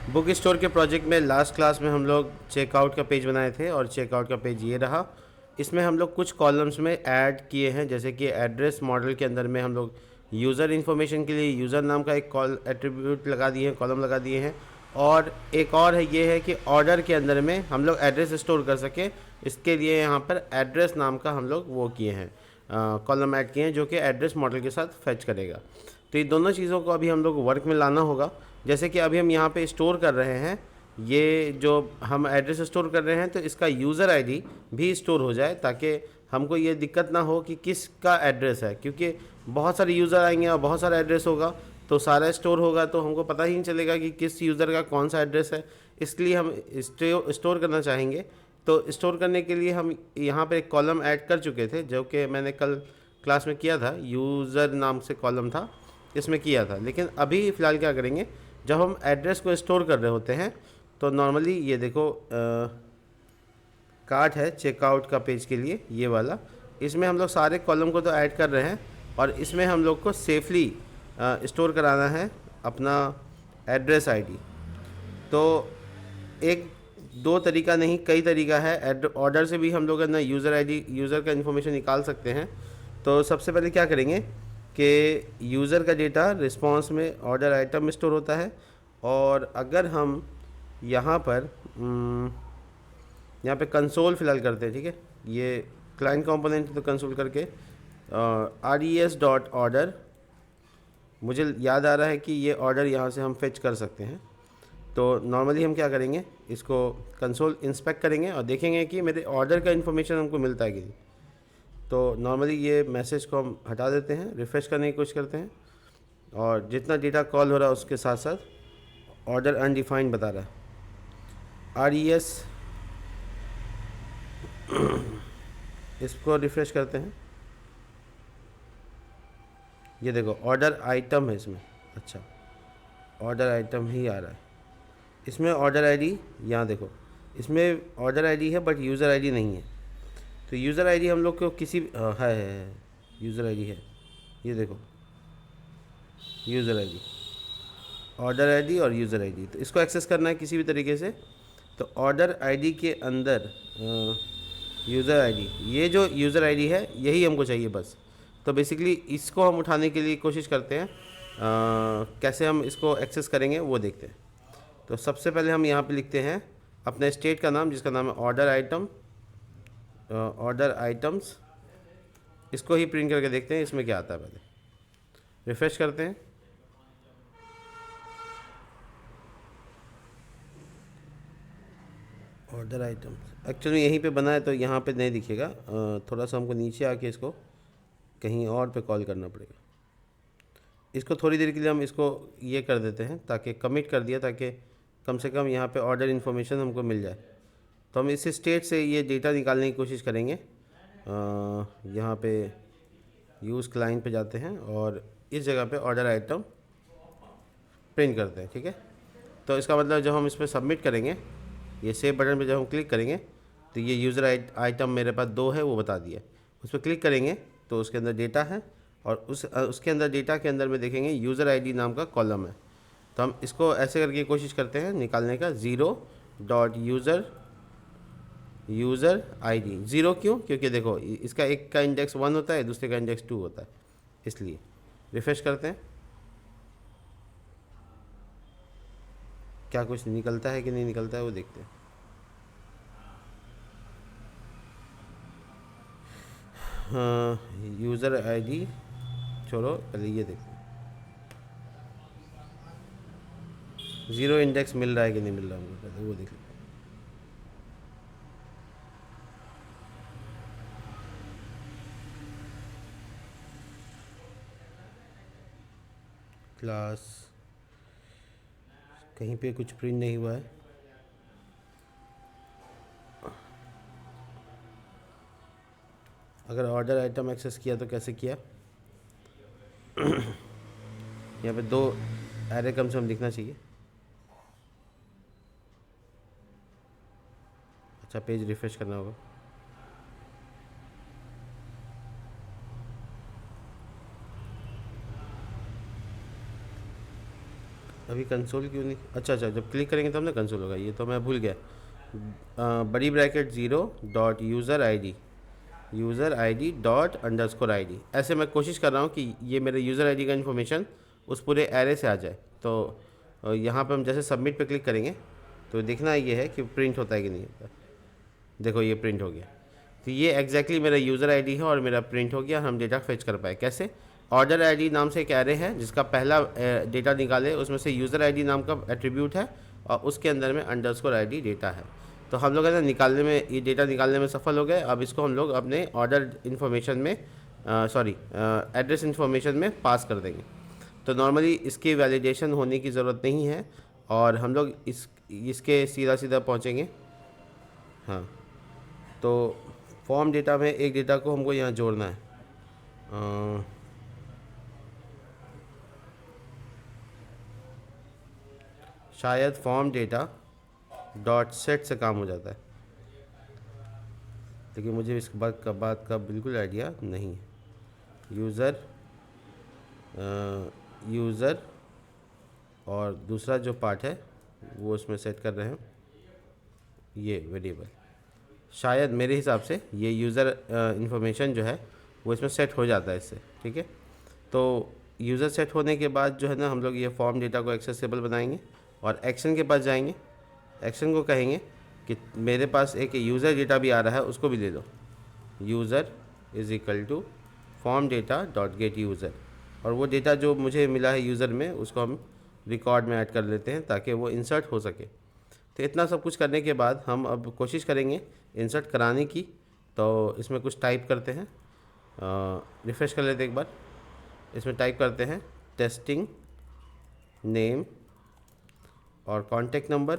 Book store के project में last class में हम लोग चेकआउट का पेज बनाए थे और चेकआउट का पेज ये रहा। इसमें हम लोग कुछ कॉलम्स में ऐड किए हैं, जैसे कि एड्रेस मॉडल के अंदर में हम लोग यूज़र इन्फॉर्मेशन के लिए यूज़र नाम का एक कॉल एट्रीब्यूट लगा दिए हैं, कॉलम लगा दिए हैं। और एक और है, ये है कि ऑर्डर के अंदर में हम लोग एड्रेस स्टोर कर सकें, इसके लिए यहाँ पर एड्रेस नाम का हम लोग वो किए हैं, कॉलम ऐड किए हैं जो कि एड्रेस मॉडल के साथ फैच करेगा। तो ये दोनों चीज़ों को अभी हम लोग वर्क में लाना होगा। जैसे कि अभी हम यहाँ पे स्टोर कर रहे हैं, ये जो हम एड्रेस स्टोर कर रहे हैं तो इसका यूज़र आईडी भी स्टोर हो जाए, ताकि हमको ये दिक्कत ना हो कि किसका एड्रेस है, क्योंकि बहुत सारे यूज़र आएंगे और बहुत सारा एड्रेस होगा, तो सारा स्टोर होगा तो हमको पता ही नहीं चलेगा कि किस यूज़र का कौन सा एड्रेस है। इसलिए हम स्टोर करना चाहेंगे। तो स्टोर करने के लिए हम यहाँ पर एक कॉलम ऐड कर चुके थे, जो कि मैंने कल क्लास में किया था, यूज़र नाम से कॉलम था, इसमें किया था। लेकिन अभी फ़िलहाल क्या करेंगे, जब हम एड्रेस को स्टोर कर रहे होते हैं तो नॉर्मली ये देखो कार्ट है चेकआउट का पेज के लिए, ये वाला, इसमें हम लोग सारे कॉलम को तो ऐड कर रहे हैं और इसमें हम लोग को सेफली स्टोर कराना है अपना एड्रेस आईडी। तो एक दो तरीका नहीं, कई तरीका है। ऑर्डर से भी हम लोग ना यूज़र आईडी, यूज़र का इन्फॉर्मेशन निकाल सकते हैं। तो सबसे पहले क्या करेंगे कि यूज़र का डेटा रिस्पांस में ऑर्डर आइटम में स्टोर होता है। और अगर हम यहाँ पर यहाँ पे कंसोल फ़िलहाल करते हैं, ठीक है, ये क्लाइंट कंपोनेंट, तो कंसोल करके res.order, मुझे याद आ रहा है कि ये ऑर्डर यहाँ से हम फेच कर सकते हैं। तो नॉर्मली हम क्या करेंगे, इसको कंसोल इंस्पेक्ट करेंगे और देखेंगे कि मेरे ऑर्डर का इन्फॉर्मेशन हमको मिलता है कि नहीं। तो नॉर्मली ये मैसेज को हम हटा देते हैं, रिफ़्रेश करने की कोशिश करते हैं, और जितना डेटा कॉल हो रहा है उसके साथ साथ ऑर्डर अनडिफाइंड बता रहा है। RES, इसको रिफ़्रेश करते हैं, ये देखो ऑर्डर आइटम है इसमें। अच्छा, ऑर्डर आइटम ही आ रहा है इसमें। ऑर्डर आईडी यहाँ देखो, इसमें ऑर्डर आईडी है बट यूज़र आईडी नहीं है। तो यूज़र आईडी हम लोग को किसी है यूज़र आईडी है, ये देखो यूज़र आईडी, ऑर्डर आईडी और यूज़र आईडी। तो इसको एक्सेस करना है किसी भी तरीके से। तो ऑर्डर आईडी के अंदर यूज़र आईडी, ये जो यूज़र आईडी है यही हमको चाहिए बस। तो बेसिकली इसको हम उठाने के लिए कोशिश करते हैं, कैसे हम इसको एक्सेस करेंगे वो देखते हैं। तो सबसे पहले हम यहाँ पे लिखते हैं अपने स्टेट का नाम, जिसका नाम है ऑर्डर आइटम, ऑर्डर आइटम्स। इसको ही प्रिंट करके देखते हैं इसमें क्या आता है। पहले रिफ़्रेश करते हैं, ऑर्डर आइटम्स एक्चुअली यहीं पे बना है तो यहाँ पे नहीं दिखेगा, थोड़ा सा हमको नीचे आके इसको कहीं और पे कॉल करना पड़ेगा। इसको थोड़ी देर के लिए हम इसको ये कर देते हैं, ताकि कमिट कर दिया, ताकि कम से कम यहाँ पे ऑर्डर इन्फॉर्मेशन हमको मिल जाए। तो हम इस स्टेट से ये डेटा निकालने की कोशिश करेंगे। यहाँ पे यूज़ क्लाइंट पे जाते हैं और इस जगह पे ऑर्डर आइटम प्रिंट करते हैं, ठीक है। तो इसका मतलब जब हम इस पर सबमिट करेंगे, ये सेव बटन पे जब हम क्लिक करेंगे तो ये यूज़र आइटम मेरे पास 2 है वो बता दिया। उस पर क्लिक करेंगे तो उसके अंदर डेटा है, और उसके अंदर डेटा के अंदर में देखेंगे यूज़र आईडी नाम का कॉलम है। तो हम इसको ऐसे करके कोशिश करते हैं निकालने का, यूज़र आईडी। ज़ीरो क्यों? क्योंकि देखो इसका एक का इंडेक्स 1 होता है, दूसरे का इंडेक्स 2 होता है, इसलिए। रिफ़्रेश करते हैं, क्या कुछ निकलता है कि नहीं निकलता है वो देखते हैं। हाँ, यूज़र आईडी छोड़ो, पहले ये देखते हैं ज़ीरो इंडेक्स मिल रहा है कि नहीं मिल रहा हमको, पहले वो देख लेते हैं। क्लास, कहीं पे कुछ प्रिंट नहीं हुआ है। अगर ऑर्डर आइटम एक्सेस किया तो कैसे किया? यहाँ पे 2 एरे कम से कम दिखना चाहिए। अच्छा, पेज रिफ़्रेश करना होगा। अभी कंसोल क्यों नहीं, अच्छा अच्छा, जब क्लिक करेंगे तब ना कंसोल होगा, ये तो मैं भूल गया। बड़ी ब्रैकेट 0.यूज़र आई डी ऐसे मैं कोशिश कर रहा हूँ कि ये मेरे यूज़र आईडी का इन्फॉर्मेशन उस पूरे एरे से आ जाए। तो यहाँ पे हम जैसे सबमिट पे क्लिक करेंगे तो देखना ये है कि प्रिंट होता है कि नहीं होता। देखो ये प्रिंट हो गया। तो ये एग्जैक्टली मेरा यूज़र आईडी है और मेरा प्रिंट हो गया। हम डेटा फेच कर पाए कैसे? ऑर्डर आईडी नाम से एक एरे है जिसका पहला डेटा निकाले, उसमें से यूज़र आईडी नाम का एट्रीब्यूट है और उसके अंदर में अंडरस्कोर आईडी डेटा है। तो हम लोग है ना निकालने में, ये डेटा निकालने में सफल हो गए। अब इसको हम लोग अपने ऑर्डर इन्फॉर्मेशन में एड्रेस इन्फॉर्मेशन में पास कर देंगे। तो नॉर्मली इसकी वैलिडेशन होने की ज़रूरत नहीं है और हम लोग इसके सीधा सीधा पहुँचेंगे। हाँ, तो फॉर्म डेटा में एक डेटा को हमको यहाँ जोड़ना है। शायद फॉर्म डेटा डॉट सेट से काम हो जाता है, लेकिन मुझे इस बात का बिल्कुल आइडिया नहीं है। यूज़र और दूसरा जो पार्ट है वो उसमें सेट कर रहे हैं, ये वेरिएबल। शायद मेरे हिसाब से ये यूज़र इन्फॉर्मेशन जो है वो इसमें सेट हो जाता है इससे, ठीक है। तो यूज़र सेट होने के बाद जो है ना हम लोग ये फॉर्म डेटा को एक्सेसिबल बनाएंगे और एक्शन के पास जाएंगे। एक्शन को कहेंगे कि मेरे पास एक यूज़र डेटा भी आ रहा है, उसको भी ले लो। User is equal to form data dot get user, और वो डेटा जो मुझे मिला है यूज़र में उसको हम रिकॉर्ड में ऐड कर लेते हैं ताकि वो इंसर्ट हो सके। तो इतना सब कुछ करने के बाद हम अब कोशिश करेंगे इंसर्ट कराने की। तो इसमें कुछ टाइप करते हैं, रिफ़्रेश कर लेते एक बार। इसमें टाइप करते हैं टेस्टिंग नेम और कॉन्टेक्ट नंबर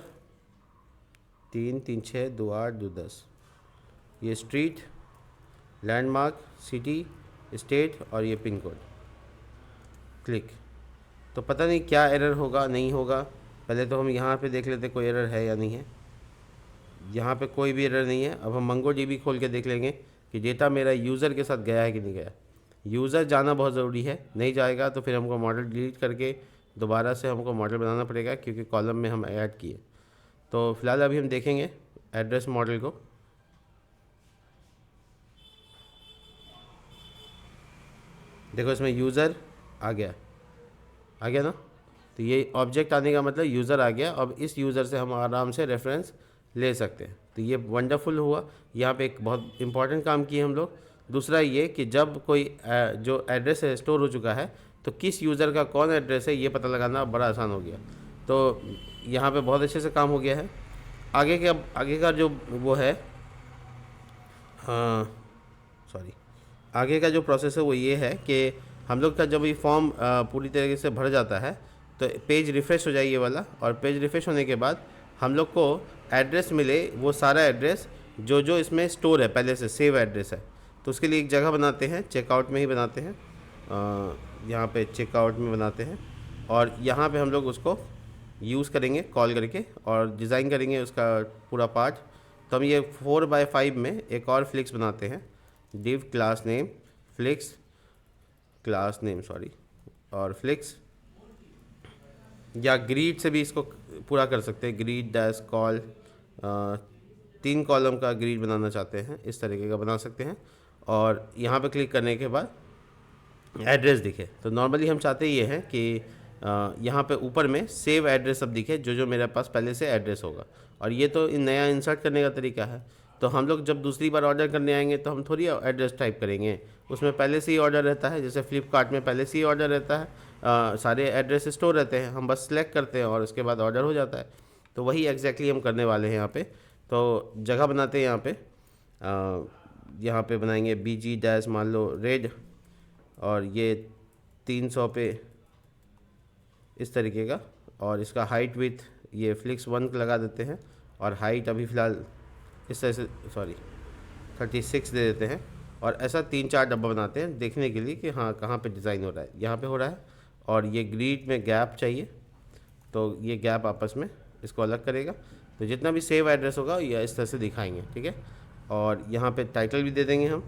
336282210, ये स्ट्रीट, लैंडमार्क, सिटी, स्टेट और ये पिन कोड। क्लिक। तो पता नहीं क्या एरर होगा नहीं होगा। पहले तो हम यहाँ पे देख लेते कोई एरर है या नहीं है। यहाँ पे कोई भी एरर नहीं है। अब हम मंगोडीबी खोल के देख लेंगे कि डेटा मेरा यूज़र के साथ गया है कि नहीं गया। यूज़र जाना बहुत ज़रूरी है, नहीं जाएगा तो फिर हमको मॉडल डिलीट करके दोबारा से हमको मॉडल बनाना पड़ेगा क्योंकि कॉलम में हम ऐड किए। तो फिलहाल अभी हम देखेंगे एड्रेस मॉडल को। देखो इसमें यूज़र आ गया ना। तो ये ऑब्जेक्ट आने का मतलब यूज़र आ गया। अब इस यूज़र से हम आराम से रेफरेंस ले सकते हैं। तो ये वंडरफुल हुआ। यहाँ पे एक बहुत इंपॉर्टेंट काम किए हम लोग। दूसरा ये कि जब कोई जो एड्रेस है स्टोर हो चुका है तो किस यूज़र का कौन एड्रेस है ये पता लगाना बड़ा आसान हो गया। तो यहाँ पे बहुत अच्छे से काम हो गया है। आगे का जो वो है आगे का जो प्रोसेस है वो ये है कि हम लोग का जब ये फॉर्म पूरी तरीके से भर जाता है तो पेज रिफ़्रेश हो जाए ये वाला, और पेज रिफ़्रेश होने के बाद हम लोग को एड्रेस मिले, वो सारा एड्रेस जो इसमें स्टोर है पहले से सेव एड्रेस है। तो उसके लिए एक जगह बनाते हैं, चेकआउट में ही बनाते हैं, यहाँ पे चेकआउट में बनाते हैं और यहाँ पे हम लोग उसको यूज़ करेंगे कॉल करके और डिज़ाइन करेंगे उसका पूरा पार्ट। तो हम ये 4x5 में एक और फ्लिक्स बनाते हैं, div class name flix class name और फ्लिक्स, या ग्रीड से भी इसको पूरा कर सकते हैं। ग्रीड डैश कॉल 3 कॉलम का ग्रीड बनाना चाहते हैं इस तरीके का बना सकते हैं। और यहाँ पे क्लिक करने के बाद एड्रेस दिखे। तो नॉर्मली हम चाहते ये हैं कि यहाँ पे ऊपर में सेव एड्रेस सब दिखे जो मेरे पास पहले से एड्रेस होगा। और ये तो नया इंसर्ट करने का तरीका है। तो हम लोग जब दूसरी बार ऑर्डर करने आएंगे तो हम थोड़ी एड्रेस टाइप करेंगे, उसमें पहले से ही ऑर्डर रहता है। जैसे फ्लिपकार्ट में पहले से ही ऑर्डर रहता है, सारे एड्रेस स्टोर रहते हैं, हम बस सेलेक्ट करते हैं और उसके बाद ऑर्डर हो जाता है। तो वही एग्जैक्टली हम करने वाले हैं यहाँ पे। तो जगह बनाते हैं यहाँ पे बनाएंगे BG डैश मान लो रेड, और ये 300 पे इस तरीके का, और इसका हाइट विथ ये फ्लिक्स 1 लगा देते हैं और हाइट अभी फ़िलहाल इस तरह से 36 दे देते हैं। और ऐसा 3-4 डब्बा बनाते हैं देखने के लिए कि हाँ कहाँ पे डिज़ाइन हो रहा है। यहाँ पे हो रहा है और ये ग्रिड में गैप चाहिए, तो ये गैप आपस में इसको अलग करेगा। तो जितना भी सेव एड्रेस होगा या इस तरह से दिखाएंगे, ठीक है। और यहाँ पे टाइटल भी दे देंगे हम।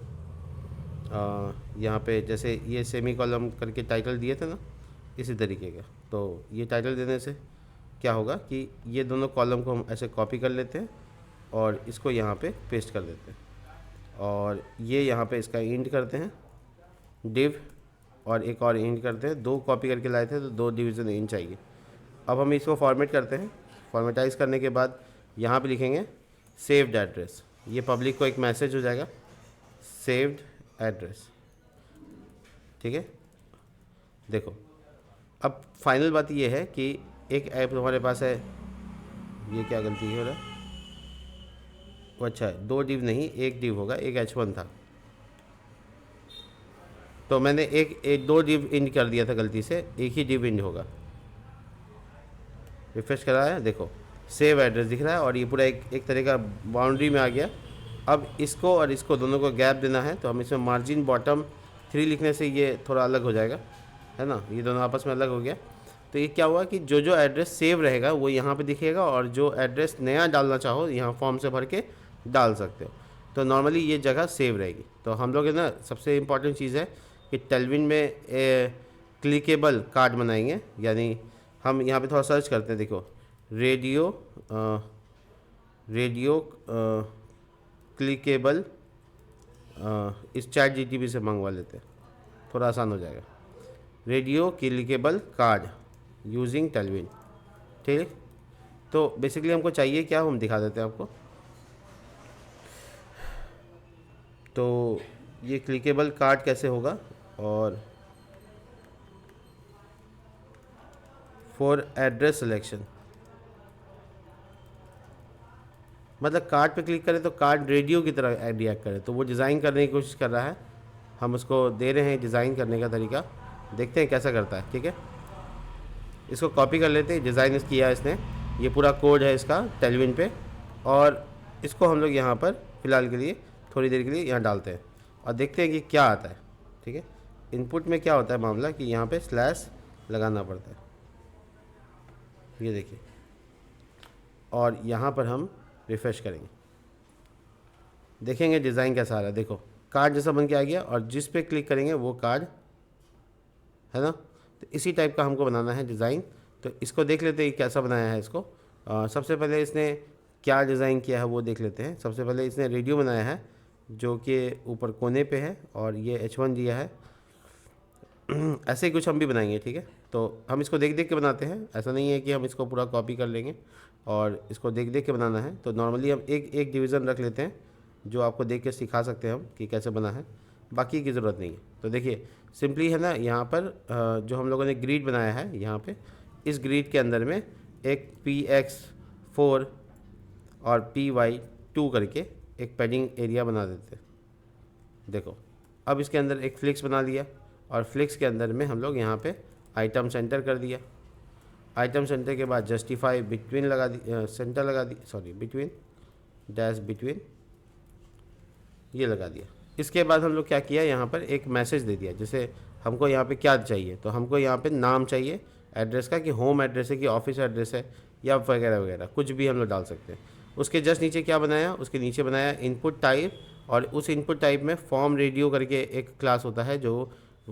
यहाँ पे जैसे ये सेमी कॉलम करके टाइटल दिए थे ना, इसी तरीके का। तो ये टाइटल देने से क्या होगा कि ये दोनों कॉलम को हम ऐसे कॉपी कर लेते हैं और इसको यहाँ पे पेस्ट कर देते हैं, और ये यहाँ पे इसका इंड करते हैं डिव, और एक और इंड करते हैं। 2 कॉपी करके लाए थे तो 2 डिवीज़न इंड चाहिए। अब हम इसको फॉर्मेट करते हैं। फॉर्मेटाइज करने के बाद यहाँ पे लिखेंगे सेव्ड एड्रेस। ये पब्लिक को एक मैसेज हो जाएगा, सेव्ड एड्रेस, ठीक है। देखो अब फाइनल बात ये है कि एक ऐप हमारे पास है, ये क्या गलती हो रहा है, वो अच्छा है 2 डिव नहीं 1 डिव होगा, एक H1 था तो मैंने एक 2 डिव इंड कर दिया था गलती से, एक ही डिव इंड होगा। रिफ्रेश करा है, देखो सेव एड्रेस दिख रहा है और ये पूरा एक तरह का बाउंड्री में आ गया। अब इसको और इसको दोनों को गैप देना है, तो हम इसमें मार्जिन बॉटम 3 लिखने से ये थोड़ा अलग हो जाएगा, है ना, ये दोनों आपस में अलग हो गया। तो ये क्या हुआ कि जो जो एड्रेस सेव रहेगा वो यहाँ पे दिखेगा, और जो एड्रेस नया डालना चाहो यहाँ फॉर्म से भर के डाल सकते हो। तो नॉर्मली ये जगह सेव रहेगी। तो हम लोग है ना, सबसे इम्पॉर्टेंट चीज़ है कि टेलविन में क्लिकेबल कार्ड बनाएंगे। यानी हम यहाँ पे थोड़ा सर्च करते हैं, देखो रेडियो क्लिकेबल, इस चैट जीटीपी से मंगवा लेते हैं, थोड़ा आसान हो जाएगा। Radio clickable card using Tailwind, ठीक है। तो बेसिकली हमको चाहिए क्या, हम दिखा देते हैं आपको। तो ये क्लिकेबल कार्ड कैसे होगा, और फॉर एड्रेस सिलेक्शन, मतलब कार्ड पे क्लिक करें तो कार्ड रेडियो की तरह रिएक्ट करे, तो वो डिज़ाइन करने की कोशिश कर रहा है। हम उसको दे रहे हैं डिज़ाइन करने का तरीका, देखते हैं कैसा करता है, ठीक है। इसको कॉपी कर लेते हैं, डिज़ाइन किया है इसने, ये पूरा कोड है इसका टेलविन पे, और इसको हम लोग यहाँ पर फ़िलहाल के लिए थोड़ी देर के लिए यहाँ डालते हैं और देखते हैं कि क्या आता है, ठीक है। इनपुट में क्या होता है मामला कि यहाँ पे स्लैश लगाना पड़ता है, ये देखिए, और यहाँ पर हम रिफ्रेश करेंगे, देखेंगे डिज़ाइन कैसा आ रहा है। देखो कार्ड जैसा बन के आ गया, और जिस पे क्लिक करेंगे वो कार्ड, है ना। तो इसी टाइप का हमको बनाना है डिज़ाइन। तो इसको देख लेते हैं कैसा बनाया है इसको। सबसे पहले इसने क्या डिज़ाइन किया है वो देख लेते हैं। सबसे पहले इसने रेडियो बनाया है जो कि ऊपर कोने पे है, और ये H1 दिया है। ऐसे ही कुछ हम भी बनाएंगे, ठीक है। तो हम इसको देख देख के बनाते हैं, ऐसा नहीं है कि हम इसको पूरा कॉपी कर लेंगे, और इसको देख देख के बनाना है। तो नॉर्मली हम एक डिवीज़न रख लेते हैं जो आपको देख के सिखा सकते हैं हम कि कैसे बना है, बाकी की ज़रूरत नहीं है। तो देखिए सिंपली है ना, यहाँ पर जो हम लोगों ने ग्रिड बनाया है, यहाँ पे इस ग्रिड के अंदर में एक PX4 और PY2 करके एक पैडिंग एरिया बना देते हैं। देखो अब इसके अंदर एक फ्लिक्स बना दिया, और फ्लिक्स के अंदर में हम लोग यहाँ पे आइटम सेंटर कर दिया। आइटम सेंटर के बाद जस्टिफाई बिटवीन लगा दी, सेंटर लगा दी, सॉरी बिटवीन, डैश बिटवीन, ये लगा दिया। इसके बाद हम लोग क्या किया, यहाँ पर एक मैसेज दे दिया, जैसे हमको यहाँ पे क्या चाहिए, तो हमको यहाँ पे नाम चाहिए एड्रेस का, कि होम एड्रेस है कि ऑफिस एड्रेस है या वगैरह वगैरह, कुछ भी हम लोग डाल सकते हैं। उसके जस्ट नीचे क्या बनाया, उसके नीचे बनाया इनपुट टाइप, और उस इनपुट टाइप में फॉर्म रेडियो करके एक क्लास होता है जो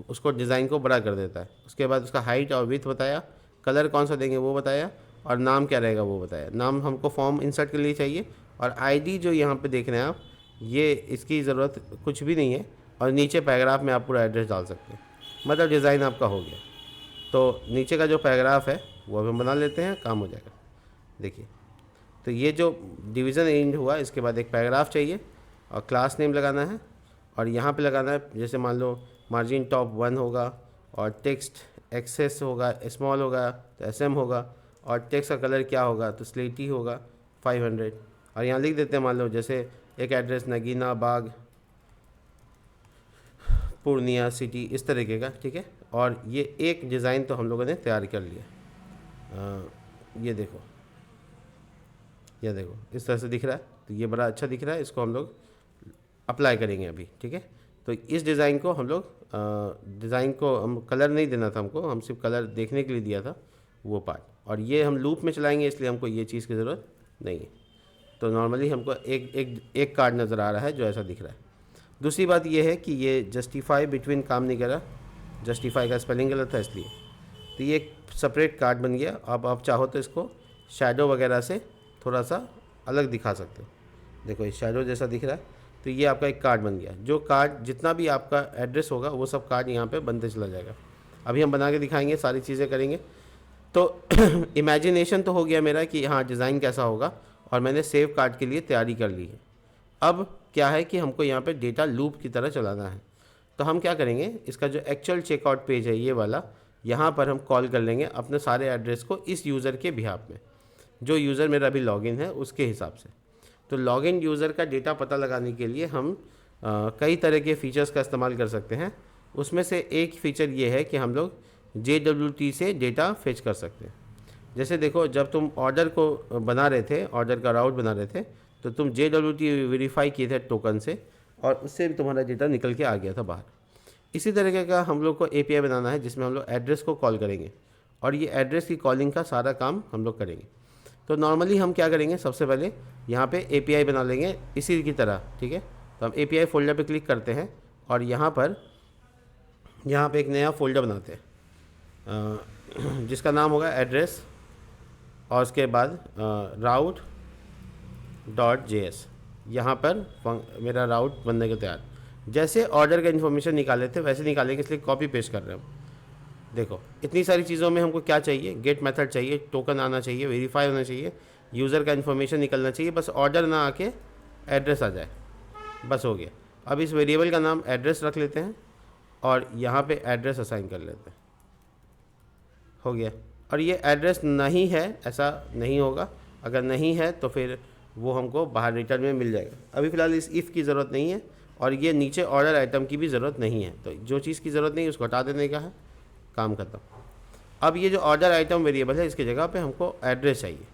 उसको डिज़ाइन को बड़ा कर देता है। उसके बाद उसका हाइट और विड्थ बताया, कलर कौन सा देंगे वो बताया, और नाम क्या रहेगा वो बताया। नाम हमको फॉर्म इंसर्ट के लिए चाहिए, और आईडी जो यहाँ पे देख रहे हैं आप, ये इसकी ज़रूरत कुछ भी नहीं है, और नीचे पैराग्राफ में आप पूरा एड्रेस डाल सकते हैं, मतलब डिज़ाइन आपका हो गया। तो नीचे का जो पैराग्राफ है वो अब हम बना लेते हैं, काम हो जाएगा। देखिए तो ये जो डिवीज़न एंड हुआ, इसके बाद एक पैराग्राफ चाहिए, और क्लास नेम लगाना है, और यहाँ पे लगाना है, जैसे मान लो मार्जिन टॉप 1 होगा, और टेक्स्ट एक्सेस होगा, स्मॉल होगा तो SM होगा, और टेक्स्ट का कलर क्या होगा तो स्लेटी होगा 500। और यहाँ लिख देते हैं मान लो जैसे एक एड्रेस नगीना बाग पूर्णिया सिटी, इस तरीके का, ठीक है। और ये एक डिज़ाइन तो हम लोगों ने तैयार कर लिया। ये देखो, ये देखो इस तरह से दिख रहा है, तो ये बड़ा अच्छा दिख रहा है, इसको हम लोग अप्लाई करेंगे अभी, ठीक है। तो इस डिज़ाइन को हम लोग डिज़ाइन को हम कलर नहीं देना था हमको, हम सिर्फ कलर देखने के लिए दिया था वो पार्ट, और ये हम लूप में चलाएंगे, इसलिए हमको ये चीज़ की ज़रूरत नहीं है। तो नॉर्मली हमको एक कार्ड नज़र आ रहा है जो ऐसा दिख रहा है। दूसरी बात ये है कि ये जस्टिफाई बिटवीन काम नहीं कर रहा, जस्टिफाई का स्पेलिंग गलत था इसलिए। तो ये एक सेपरेट कार्ड बन गया। अब आप चाहो तो इसको शैडो वगैरह से थोड़ा सा अलग दिखा सकते हो। देखो ये शैडो जैसा दिख रहा है, तो ये आपका एक कार्ड बन गया। जो कार्ड जितना भी आपका एड्रेस होगा वो सब कार्ड यहाँ पे बनते चला जाएगा। अभी हम बना के दिखाएंगे, सारी चीज़ें करेंगे। तो इमेजिनेशन तो हो गया मेरा कि हाँ डिज़ाइन कैसा होगा, और मैंने सेव कार्ड के लिए तैयारी कर ली है। अब क्या है कि हमको यहाँ पे डेटा लूप की तरह चलाना है। तो हम क्या करेंगे, इसका जो एक्चुअल चेकआउट पेज है ये वाला, यहाँ पर हम कॉल कर लेंगे अपने सारे एड्रेस को इस यूज़र के बिहाफ में, जो यूज़र मेरा अभी लॉगिन है उसके हिसाब से। तो लॉगिन यूज़र का डेटा पता लगाने के लिए हम कई तरह के फ़ीचर्स का इस्तेमाल कर सकते हैं। उसमें से एक फ़ीचर ये है कि हम लोग JWT से डेटा फेच कर सकते हैं। जैसे देखो, जब तुम ऑर्डर को बना रहे थे, ऑर्डर का राउट बना रहे थे, तो तुम JWT वेरीफाई किए थे टोकन से, और उससे भी तुम्हारा डेटा निकल के आ गया था बाहर। इसी तरीके का हम लोग को API बनाना है जिसमें हम लोग एड्रेस को कॉल करेंगे, और ये एड्रेस की कॉलिंग का सारा काम हम लोग करेंगे। तो नॉर्मली हम क्या करेंगे, सबसे पहले यहाँ पे API बना लेंगे इसी की तरह, ठीक है। तो हम API फोल्डर पे क्लिक करते हैं, और यहाँ पे एक नया फोल्डर बनाते हैं जिसका नाम होगा एड्रेस, और उसके बाद route.js। यहाँ पर मेरा राउट बनने के तैयार। जैसे ऑर्डर का इन्फॉर्मेशन निकाले थे वैसे निकालेंगे, इसलिए कॉपी पेस्ट कर रहे हैं हम। देखो इतनी सारी चीज़ों में हमको क्या चाहिए, गेट मेथड चाहिए, टोकन आना चाहिए, वेरीफाई होना चाहिए, यूज़र का इन्फॉर्मेशन निकलना चाहिए, बस ऑर्डर ना आके एड्रेस आ जाए, बस हो गया। अब इस वेरिएबल का नाम एड्रेस रख लेते हैं, और यहाँ पे एड्रेस असाइन कर लेते हैं, हो गया। और ये एड्रेस नहीं है ऐसा नहीं होगा, अगर नहीं है तो फिर वो हमको बाहर रिटर्न में मिल जाएगा। अभी फ़िलहाल इस इफ़ की ज़रूरत नहीं है, और ये नीचे ऑर्डर आइटम की भी ज़रूरत नहीं है। तो जो चीज़ की ज़रूरत नहीं है उसको हटा देने का है, काम खत्म। अब ये जो ऑर्डर आइटम वेरिएबल है इसकी जगह पे हमको एड्रेस चाहिए,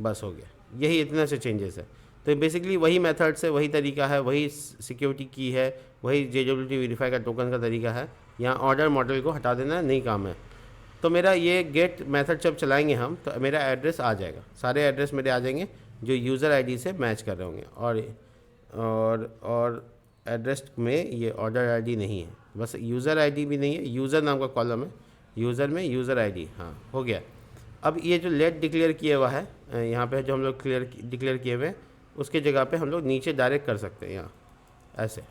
बस हो गया। यही इतने से चेंजेस है। तो बेसिकली वही मेथड से, वही तरीका है, वही सिक्योरिटी की है, वही JWT वेरीफाई का टोकन का तरीका है। यहाँ ऑर्डर मॉडल को हटा देना नहीं काम है। तो मेरा ये गेट मेथड जब चलाएंगे हम, तो मेरा एड्रेस आ जाएगा, सारे एड्रेस मेरे आ जाएंगे जो यूज़र आईडी से मैच कर रहे होंगे। और एड्रेस में ये ऑर्डर आईडी नहीं है, बस यूज़र आईडी भी नहीं है, यूज़र नाम का कॉलम है, यूज़र में यूज़र आईडी, हाँ हो गया। अब ये जो लेट डिक्लेयर किया हुआ है यहाँ पे, जो हम लोग डिक्लेयर किए हुए हैं, उसके जगह पे हम लोग नीचे डायरेक्ट कर सकते हैं यहाँ ऐसे।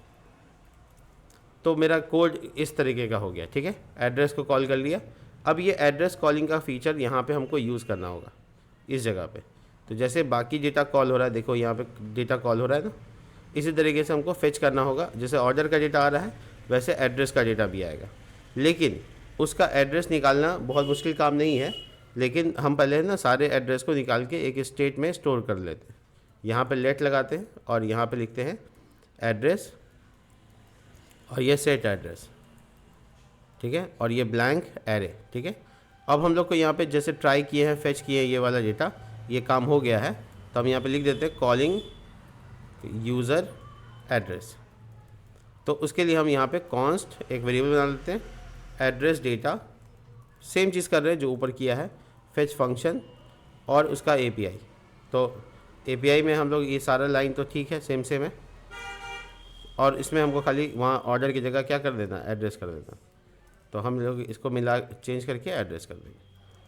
तो मेरा कोड इस तरीके का हो गया, ठीक है। एड्रेस को कॉल कर लिया। अब ये एड्रेस कॉलिंग का फ़ीचर यहाँ पे हमको यूज़ करना होगा इस जगह पे। तो जैसे बाकी डेटा कॉल हो रहा है, देखो यहाँ पे डेटा कॉल हो रहा है ना, इसी तरीके से हमको फेच करना होगा। जैसे ऑर्डर का डेटा आ रहा है वैसे एड्रेस का डेटा भी आएगा, लेकिन उसका एड्रेस निकालना बहुत मुश्किल काम नहीं है। लेकिन हम पहले ना सारे एड्रेस को निकाल के एक स्टेट में स्टोर कर लेते हैं। यहाँ पे लेट लगाते हैं, और यहाँ पे लिखते हैं एड्रेस, और ये सेट एड्रेस, ठीक है, और ये ब्लैंक एरे, ठीक है। अब हम लोग को यहाँ पे जैसे ट्राई किए हैं, फेच किए हैं ये वाला डेटा, ये काम हो गया है। तो हम यहाँ पे लिख देते हैं कॉलिंग यूज़र एड्रेस। तो उसके लिए हम यहाँ पे कॉन्स्ट एक वेरिएबल बना लेते हैं, एड्रेस डेटा, सेम चीज़ कर रहे हैं जो ऊपर किया है, फेच फंक्शन और उसका API। तो API में हम लोग ये सारा लाइन तो ठीक है, सेम है, और इसमें हमको खाली वहाँ ऑर्डर की जगह क्या कर देना, एड्रेस कर देना। तो हम लोग इसको मिला चेंज करके एड्रेस कर देंगे।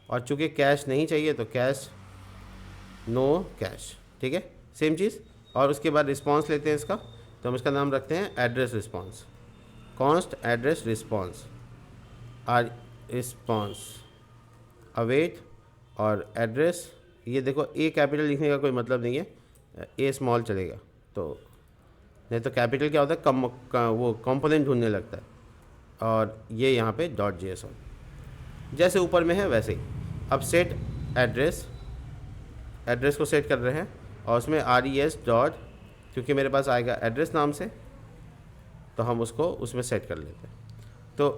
और चूँकि कैश नहीं चाहिए तो कैश, नो कैश, ठीक है, सेम चीज़। और उसके बाद रिस्पांस लेते हैं इसका, तो हम इसका नाम रखते हैं address response, const address response, आर रिस्पांस अवेट। और एड्रेस, ये देखो A कैपिटल लिखने का कोई मतलब नहीं है, A स्मॉल चलेगा। तो नहीं तो कैपिटल क्या होता है, वो कंपोनेंट ढूंढने लगता है। और ये यहाँ पे .js हो, जैसे ऊपर में है वैसे ही। अब सेट एड्रेस, एड्रेस को सेट कर रहे हैं, और उसमें res डॉट, क्योंकि मेरे पास आएगा एड्रेस नाम से, तो हम उसको उसमें सेट कर लेते हैं। तो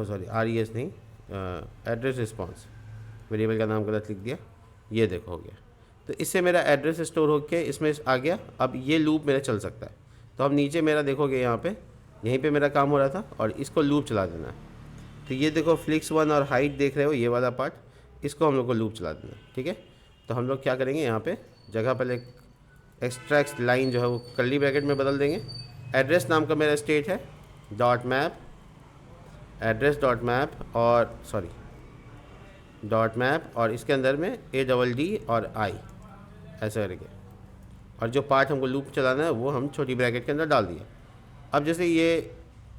सॉरी res नहीं, एड्रेस रिस्पॉन्स, वेरिएबल का नाम गलत लिख दिया, ये देखो हो गया। तो इससे मेरा एड्रेस स्टोर होके इसमें आ गया। अब ये लूप मेरा चल सकता है। तो हम नीचे मेरा देखोगे यहाँ पे, यहीं पे मेरा काम हो रहा था, और इसको लूप चला देना है। तो ये देखो फ्लिक्स 1 और हाइट देख रहे हो, ये वाला पार्ट, इसको हम लोग को लूप चला देना है, ठीक है। तो हम लोग क्या करेंगे, यहाँ पे जगह पहले एक्सट्रैक्ट लाइन जो है वो कर्ली ब्रैकेट में बदल देंगे। एड्रेस नाम का मेरा स्टेट है, dot map address dot map और सॉरी डॉट मैप और इसके अंदर में ADD और आई ऐसे करके, और जो पार्ट हमको लूप चलाना है वो हम छोटी ब्रैकेट के अंदर डाल दिया। अब जैसे ये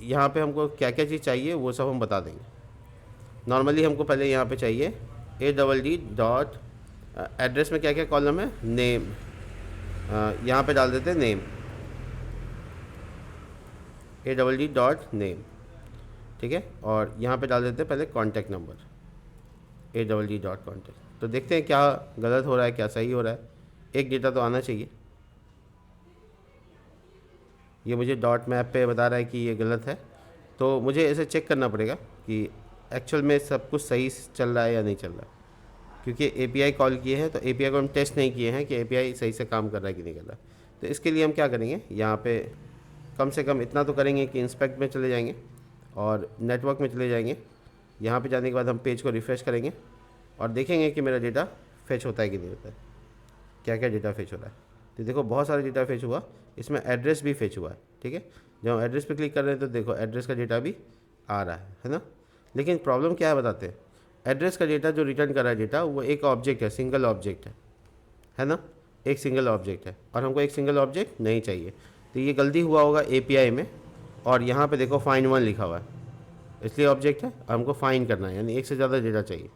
यहाँ पे हमको क्या क्या चीज़ चाहिए वो सब हम बता देंगे। नॉर्मली हमको पहले यहाँ पे चाहिए ADD डॉट एड्रेस में क्या क्या कॉलम है, नेम, यहाँ पे डाल देते हैं नेम, ADD डॉट नेम, ठीक है। और यहाँ पे डाल देते हैं पहले contact number, ADD dot contact. तो देखते हैं क्या गलत हो रहा है क्या सही हो रहा है, एक डेटा तो आना चाहिए। ये मुझे डॉट मैप पे बता रहा है कि ये गलत है, तो मुझे ऐसे चेक करना पड़ेगा कि एक्चुअल में सब कुछ सही चल रहा है या नहीं चल रहा है, क्योंकि API कॉल किए हैं तो API को हम टेस्ट नहीं किए हैं कि API सही से काम कर रहा है कि नहीं कर रहा है। तो इसके लिए हम क्या करेंगे, यहाँ पे कम से कम इतना तो करेंगे कि इंस्पेक्ट में चले जाएंगे और नेटवर्क में चले जाएंगे। यहाँ पे जाने के बाद हम पेज को रिफ़्रेश करेंगे और देखेंगे कि मेरा डेटा फेच होता है कि नहीं होता है, क्या क्या डेटा फेच हो रहा है। तो देखो बहुत सारा डेटा फेच हुआ, इसमें एड्रेस भी फेच हुआ है, ठीक है। जब हम एड्रेस पे क्लिक कर रहे हैं तो देखो एड्रेस का डेटा भी आ रहा है ना। लेकिन प्रॉब्लम क्या है बताते हैं, एड्रेस का डेटा जो रिटर्न कर रहा है डेटा वो एक ऑब्जेक्ट है, सिंगल ऑब्जेक्ट है ना, एक सिंगल ऑब्जेक्ट है और हमको एक सिंगल ऑब्जेक्ट नहीं चाहिए। तो ये गलती हुआ होगा API में, और यहाँ पे देखो फाइंड वन लिखा हुआ है, इसलिए ऑब्जेक्ट है और हमको फाइंड करना है, यानी एक से ज़्यादा डेटा चाहिए,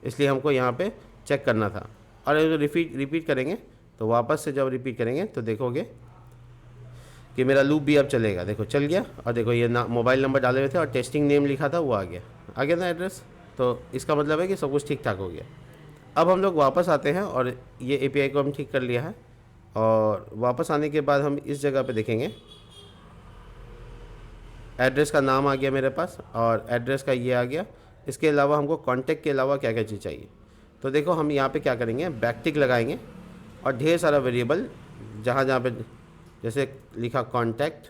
इसलिए हमको यहाँ पे चेक करना था। और जो रिपीट करेंगे तो वापस से जब रिपीट करेंगे तो देखोगे कि मेरा लूप भी अब चलेगा। देखो चल गया, और देखो ये ना मोबाइल नंबर डाले हुए थे और टेस्टिंग नेम लिखा था वो आ गया ना एड्रेस। तो इसका मतलब है कि सब कुछ ठीक ठाक हो गया। अब हम लोग वापस आते हैं और ये API को हम ठीक कर लिया है, और वापस आने के बाद हम इस जगह पे देखेंगे एड्रेस का नाम आ गया मेरे पास और एड्रेस का ये आ गया। इसके अलावा हमको कॉन्टैक्ट के अलावा क्या क्या चीज़ चाहिए, तो देखो हम यहाँ पे क्या करेंगे, बैकटिक लगाएंगे और ढेर सारा वेरिएबल जहाँ जहाँ पे जैसे लिखा कॉन्टैक्ट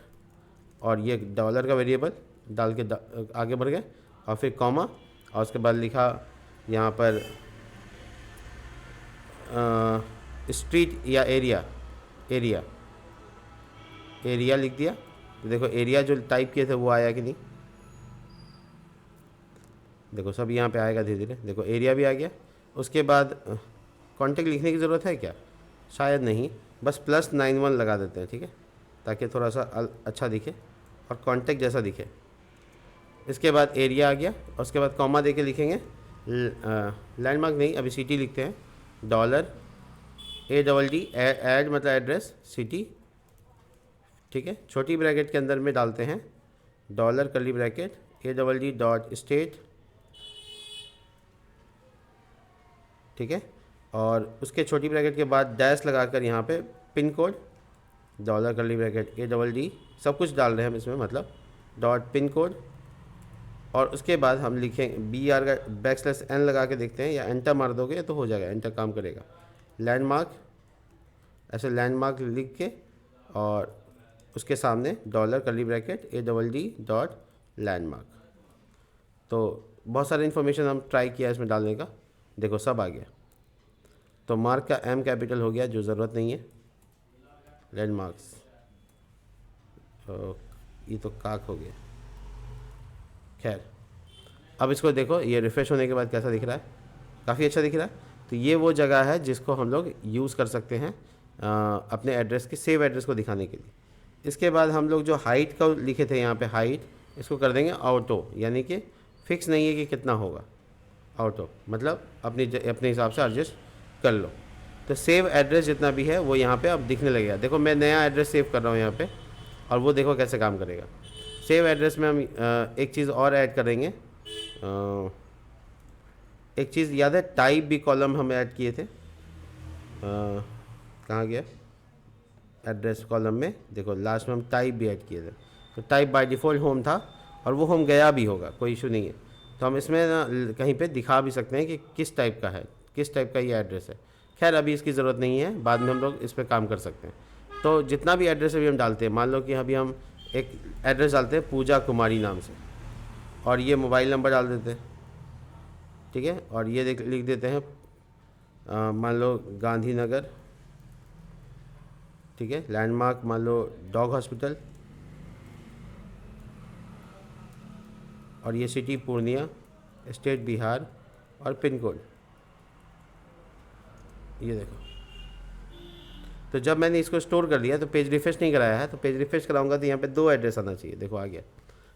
और ये डॉलर का वेरिएबल डाल के आगे बढ़ गए, और फिर कॉमा, और उसके बाद लिखा यहाँ पर स्ट्रीट या एरिया लिख दिया। तो देखो एरिया जो टाइप किए थे वो आया कि नहीं, देखो सब यहाँ पे आएगा धीरे धीरे। देखो एरिया भी आ गया। उसके बाद कॉन्टैक्ट लिखने की ज़रूरत है क्या, शायद नहीं, बस +91 लगा देते हैं, ठीक है, ताकि थोड़ा सा अच्छा दिखे और कॉन्टैक्ट जैसा दिखे। इसके बाद एरिया आ गया और उसके बाद कॉमा दे के लिखेंगे लैंडमार्क नहीं, अभी सिटी लिखते हैं, $ADD ऐड मतलब एड्रेस सिटी, ठीक है। छोटी ब्रैकेट के अंदर में डालते हैं dollar curly bracket ADD dot state, ठीक है। और उसके छोटी ब्रैकेट के बाद डैश लगाकर यहाँ पे pin code dollar curly bracket ADD सब कुछ डाल रहे हैं हम इसमें, मतलब डॉट पिन कोड। और उसके बाद हम लिखें BR का \n लगा के देखते हैं, या एंटर मार दोगे तो हो जाएगा, एंटर काम करेगा। लैंडमार्क, ऐसे लैंडमार्क लिख के और उसके सामने dollar curly bracket ADD dot landmark. तो बहुत सारे इन्फॉर्मेशन हम ट्राई किया इसमें डालने का, देखो सब आ गया। तो मार्क का M कैपिटल हो गया जो ज़रूरत नहीं है, लैंडमार्क्स, ये तो काक हो गया। खैर अब इसको देखो, ये रिफ़्रेश होने के बाद कैसा दिख रहा है, काफ़ी अच्छा दिख रहा है। तो ये वो जगह है जिसको हम लोग यूज़ कर सकते हैं अपने एड्रेस के सेव एड्रेस को दिखाने के लिए। इसके बाद हम लोग जो हाइट का लिखे थे यहाँ पे हाइट, इसको कर देंगे ऑटो, यानी कि फिक्स नहीं है कि कितना होगा, ऑटो मतलब अपने हिसाब से एडजस्ट कर लो। तो सेव एड्रेस जितना भी है वो यहाँ पे अब दिखने लगेगा। देखो मैं नया एड्रेस सेव कर रहा हूँ यहाँ पे, और वो देखो कैसे काम करेगा। सेव एड्रेस में हम एक चीज़ और ऐड करेंगे, एक चीज़ याद है, टाइप भी कॉलम हम ऐड किए थे, कहाँ गया एड्रेस कॉलम में, देखो लास्ट में हम टाइप भी ऐड किए थे। तो टाइप बाय डिफ़ॉल्ट होम था और वो होम गया भी होगा, कोई इशू नहीं है। तो हम इसमें ना कहीं पे दिखा भी सकते हैं कि किस टाइप का है, किस टाइप का ये एड्रेस है। खैर अभी इसकी ज़रूरत नहीं है, बाद में हम लोग इस पर काम कर सकते हैं। तो जितना भी एड्रेस अभी हम डालते हैं, मान लो कि अभी हम एक एड्रेस डालते हैं पूजा कुमारी नाम से, और ये मोबाइल नंबर डाल देते हैं, ठीक है। और ये लिख देते हैं मान लो गांधीनगर, ठीक है। लैंडमार्क मान लो डॉग हॉस्पिटल, और ये सिटी पूर्णिया, स्टेट बिहार और पिन कोड ये देखो। तो जब मैंने इसको स्टोर कर लिया तो पेज रिफ्रेश नहीं कराया है, तो पेज रिफ्रेश कराऊंगा तो यहाँ पे 2 एड्रेस आना चाहिए, देखो आ गया।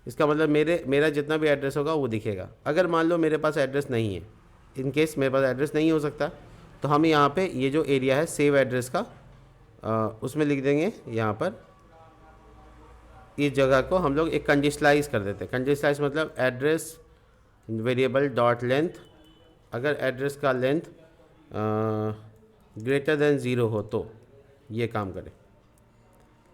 इसका मतलब मेरा जितना भी एड्रेस होगा वो दिखेगा। अगर मान लो मेरे पास एड्रेस नहीं है, इन केस मेरे पास एड्रेस नहीं हो सकता, तो हम यहाँ पे ये जो एरिया है सेव एड्रेस का उसमें लिख देंगे यहाँ पर, इस जगह को हम लोग एक कंडीशनलाइज कर देते हैं। कंडीशनलाइज मतलब एड्रेस वेरिएबल डॉट लेंथ, अगर एड्रेस का लेंथ ग्रेटर देन 0 हो तो ये काम करे।